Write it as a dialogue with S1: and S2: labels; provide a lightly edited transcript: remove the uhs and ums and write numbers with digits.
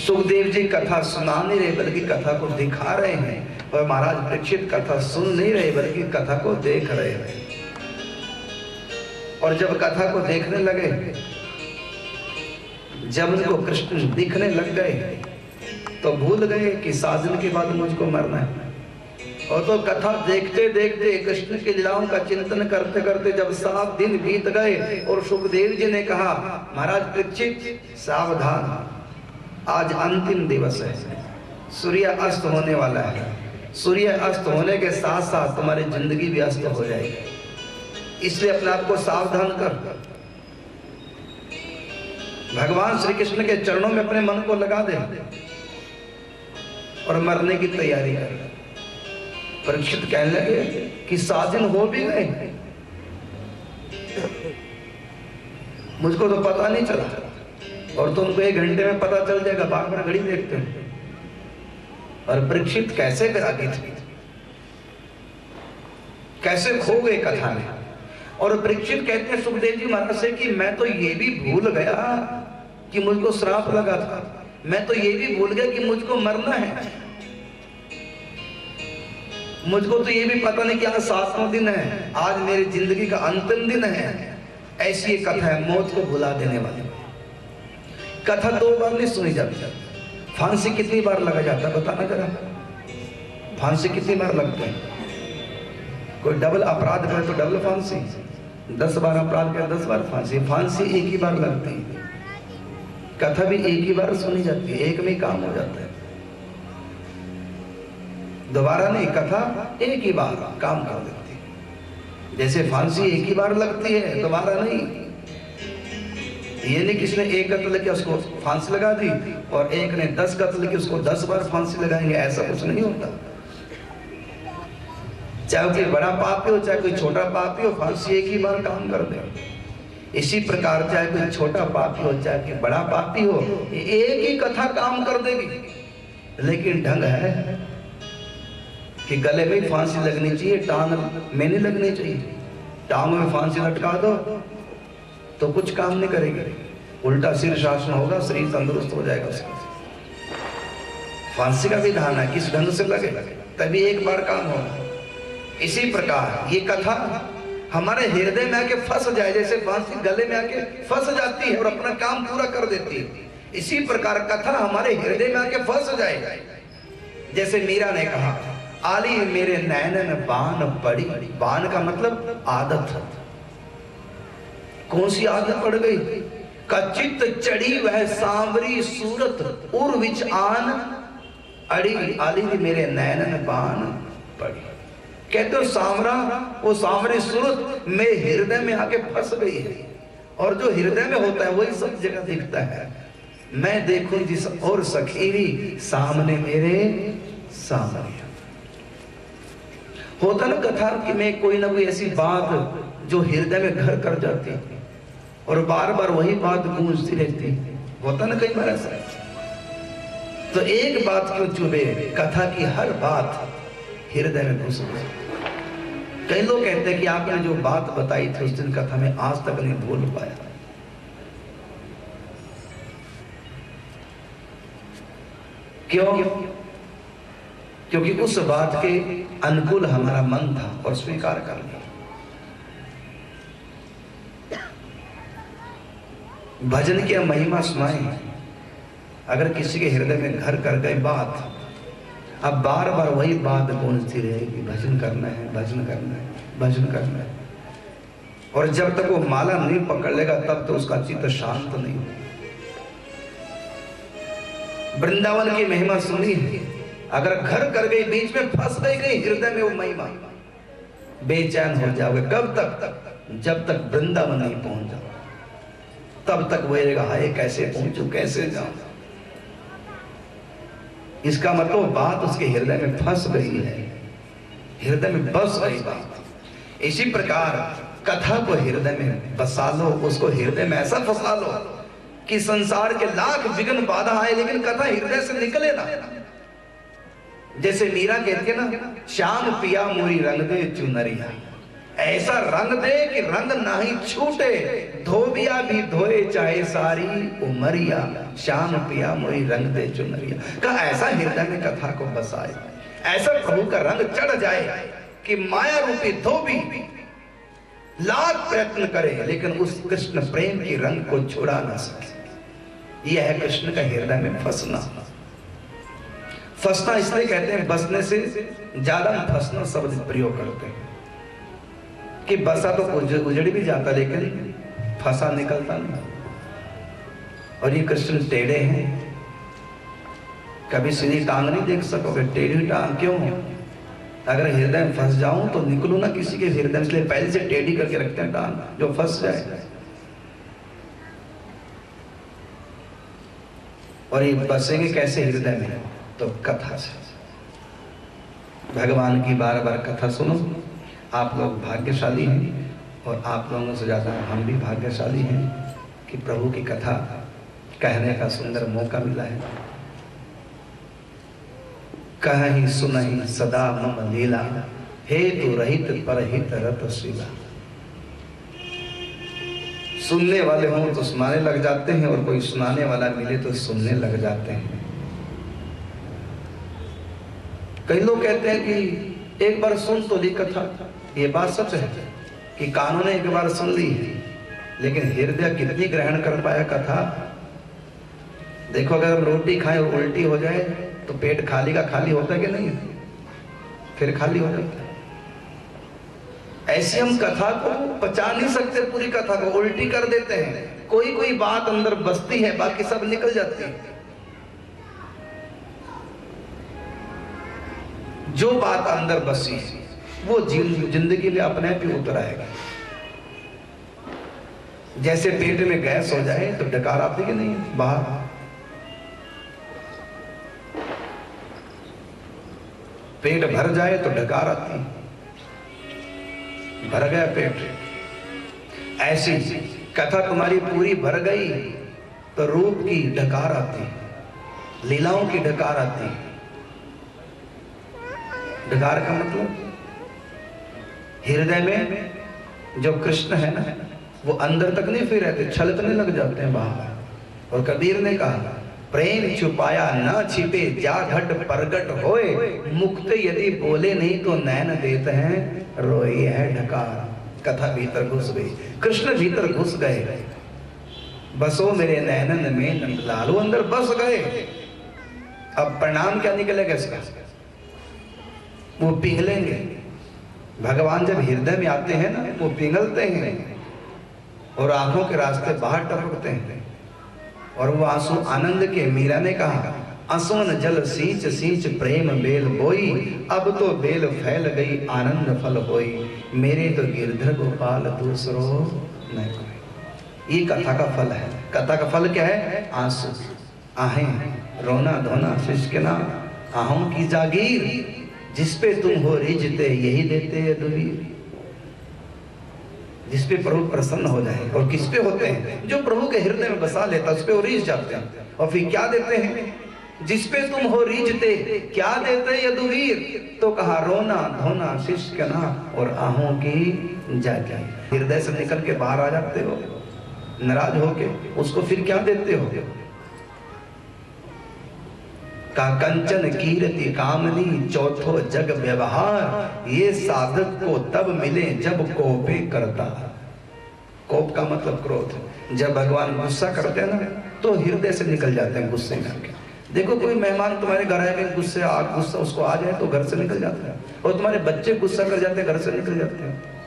S1: सुखदेव जी कथा सुना नहीं रहे बल्कि कथा को दिखा रहे हैं, और महाराज परीक्षित कथा सुन नहीं रहे बल्कि कथा को देख रहे हैं। और जब कथा को देखने लगे, जब उनको कृष्ण दिखने लग गए तो भूल गए कि साजन के बाद मुझको मरना है। और तो कथा देखते देखते कृष्ण की लीलाओं का चिंतन करते करते जब 7 दिन बीत गए और सुखदेव जी ने कहा, महाराज परीक्षित सावधान, आज अंतिम दिवस है, सूर्य अस्त होने वाला है। सूर्य अस्त होने के साथ साथ तुम्हारी जिंदगी भी अस्त हो जाएगी, इसलिए अपने आप को सावधान कर। भगवान श्री कृष्ण के चरणों में अपने मन को लगा दे और मरने की तैयारी कर। परीक्षित कहने लगे कि 7 दिन हो भी गए, मुझको तो पता नहीं चला, और तुमको 1 घंटे में पता चल जाएगा, बार बार घड़ी देखते हो। और परीक्षित कैसे विरागी थे, कैसे खो गए कथा में। और परीक्षित कहते हैं सुखदेव जी महाराज से कि मैं तो ये भी भूल गया कि मुझको श्राप लगा था, मैं तो ये भी भूल गया कि मुझको मरना है, मुझको तो ये भी पता नहीं कि आज 7वां दिन है, आज मेरी जिंदगी का अंतिम दिन है। ऐसी एक कथा है, मौत को भुला देने वाली कथा। 2 बार नहीं सुनी जाती। फांसी कितनी बार लगा जाता है बताना जरा, फांसी कितनी बार लगते हैं? कोई डबल अपराध करे तो डबल फांसी, 10 बार अपराध करे 10 बार फांसी। फांसी एक ही बार लगती है, कथा भी एक ही बार सुनी जाती है, एक में काम हो जाता है, दोबारा नहीं, कथा एक ही बार काम कर देती है। जैसे फांसी एक ही बार लगती है, दोबारा नहीं। ये नहीं किसने 1 कत्ल किया उसको फांसी लगा दी और एक ने 10 कत्ल किया उसको 10 बार फांसी लगाएंगे, ऐसा कुछ नहीं होता। चाहे कोई बड़ा पापी हो चाहे कोई छोटा पापी हो, फांसी एक ही बार काम कर दे। इसी प्रकार चाहे कोई छोटा पापी हो चाहे कोई बड़ा पापी हो, एक ही कथा काम कर देगी। लेकिन ढंग है कि गले में फांसी लगनी चाहिए, टांग में नहीं लगनी चाहिए। टांग में फांसी लटका दो तो कुछ काम नहीं करेगी, उल्टा सिर शासन होगा, शरीर तंदुरुस्त हो जाएगा उसका। फांसी का विधान है किस ढंग से लगे तभी एक बार काम होगा। इसी प्रकार ये कथा हमारे हृदय में आके फंस जाए, जैसे फांसी गले में आके फंस जाती है और अपना काम पूरा कर देती है, इसी प्रकार कथा हमारे हृदय में आके फंस जाए। जैसे मीरा ने कहा, आली मेरे नैनन बान पड़ी। बान का मतलब आदत। कौन सी आदत पड़ गई? कचित चढ़ी वह सांवरी सूरत उर विच आन अड़ी। आली मेरे नैनन बान पड़ी। कहते हो सांवरा, वो सांवरी सूरत में हृदय में आके फंस गई है, और जो हृदय में होता है वही सब जगह दिखता है। मैं देखूं जिस और सखीरी सामने मेरे सामने होता ना कथा कि मैं कोई ना कोई ऐसी बात जो हृदय में घर कर जाती और बार बार वही बात गूंजती रहती, होता ना कई बार ऐसा। तो एक बात क्यों चुभे, कथा की हर बात हृदय में घुस गई। कई लोग कहते हैं कि आपने जो बात बताई थी उस दिन कथा में आज तक नहीं भूल पाया। क्यों? क्योंकि उस बात के अनुकूल हमारा मन था और स्वीकार कर लिया। भजन की महिमा सुनाए, अगर किसी के हृदय में घर कर गए बात, अब बार बार वही बात गूंजती रहेगी, भजन करना है, भजन करना है, भजन करना है। और जब तक वो माला नहीं पकड़ लेगा तब तो उसका चित्त शांत नहीं होगा। वृंदावन की महिमा सुनी है, अगर घर कर गई, बीच में फंस गई हृदय में वो महिमा, बेचैन हो जाओगे। कब तक? जब तक वृंदावन नहीं पहुंच जाओ, तब तक वही रहेगा, हाय कैसे पहुंचू, कैसे जाऊं। इसका मतलब बात उसके हृदय में फंस गई है, हृदय में बस गई बात। इसी प्रकार कथा को हृदय में बसा लो, उसको हृदय में ऐसा फंसा लो कि संसार के लाख विघ्न बाधा आए लेकिन कथा हृदय से निकले ना। जैसे मीरा कहती है ना, श्याम पिया मोरी रंग दे चुनरिया, ऐसा रंग दे कि रंग ना ही छूटे, धोबिया भी धोए चाहे सारी उमरिया, श्याम पिया मोई रंग दे चुनरिया। का ऐसा हृदय में कथा को बसाए, ऐसा प्रभु का रंग चढ़ जाए कि माया रूपी धोबी लाख प्रयत्न करे लेकिन उस कृष्ण प्रेम की रंग को छुड़ा ना सके। यह है कृष्ण का हृदय में फंसना। फंसना इसलिए कहते हैं, बसने से ज्यादा फंसना शब्द प्रयोग करते हैं कि बसा तो उजड़ भी जाता लेकिन फंसा निकलता नहीं। और ये कृष्ण टेढ़े हैं, कभी सीधी टांग नहीं देख सकोगे। टेढ़ी टांग क्यों? अगर हृदय में फंस जाऊं तो निकलूं ना किसी के हृदय, इसलिए पहले से टेढ़ी करके रखते हैं टांग, जो फंस जाए। और ये बसेंगे कैसे हृदय में? तो कथा से, भगवान की बार बार कथा सुनो। आप लोग भाग्यशाली हैं और आप लोगों से ज़्यादा हम भी भाग्यशाली हैं कि प्रभु की कथा कहने का सुंदर मौका मिला है। कहीं सुनहि सदा मम लीला, हेतु रहित परहित रत शीला। सुनने वाले हों तो सुनाने लग जाते हैं और कोई सुनाने वाला मिले तो सुनने लग जाते हैं। कई लोग कहते हैं कि एक बार सुन तो ली कथा, ये बात सच है कि कानों ने एक बार सुन ली, लेकिन हृदय कितनी ग्रहण कर पाया कथा? देखो, अगर हम रोटी खाएं और उल्टी हो जाए तो पेट खाली का खाली होता है कि नहीं? फिर खाली हो जाता है। ऐसी हम कथा को पचा नहीं सकते, पूरी कथा को उल्टी कर देते हैं। कोई कोई बात अंदर बसती है, बाकी सब निकल जाती है। जो बात अंदर बसी वो जिंदगी में अपने आप ही उतर आएगा। जैसे पेट में गैस हो जाए तो डकार आती कि नहीं बाहर? पेट भर जाए तो डकार आती, भर गया पेट। ऐसी कथा तुम्हारी पूरी भर गई तो रूप की डकार आती, लीलाओं की डकार आती। डकार का मतलब हृदय में जो कृष्ण है ना, वो अंदर तक नहीं फिर रहते, छलकने लग जाते हैं बाहर। और कबीर ने कहा, प्रेम छुपाया ना छिपे, जा घट प्रगट होए, मुक्त यदि बोले नहीं तो नैन देते हैं रोए। है ढकार। कथा भीतर घुस गई, कृष्ण भीतर घुस गए। बसो मेरे नैनन में नंदलाल, वो अंदर बस गए। अब परिणाम क्या निकलेगा इसका? वो पिघलेंगे। भगवान जब हृदय में आते हैं ना, वो पिघलते हैं और आंखों के रास्ते बाहर टपकते हैं। और वो आंसू आनंद के। मीरा ने कहा, असोन जल सींच सींच प्रेम बेल बोई, अब तो बेल फैल गई आनंद फल होई, मेरे तो गिरधर गोपाल दूसरो न कोई। ये कथा का फल है। कथा का फल क्या है? आंसू, आहें, रोना धोना, सिसकना, आहों की जागीर, जिसपे तुम हो रिझते यही देते हैं दुबीर। जिसपे प्रभु प्रसन्न हो जाए। और किस पे होते हैं? जो प्रभु के हृदय में बसा लेता, उस पे वो रीझ जाते हैं। और फिर क्या देते हैं? जिसपे तुम हो रीझते, क्या देते हैं यदुवीर? तो कहा, रोना धोना सिसकना और आहों की जागीर। हृदय से निकल के बाहर आ जाते हो नाराज होके, उसको फिर क्या देते हो? का कंचन कीर्ति कामनी, चौथो जग व्यवहार, ये साधक को तब मिले जब कोपे करता। कोप का मतलब क्रोध। जब भगवान गुस्सा करते हैं ना, तो हृदय से निकल जाते हैं गुस्से करके। देखो, कोई मेहमान तुम्हारे घर आए, गुस्सा उसको आ जाए तो घर से निकल जाता है। और तुम्हारे बच्चे गुस्सा कर जाते हैं, घर से निकल जाते हैं।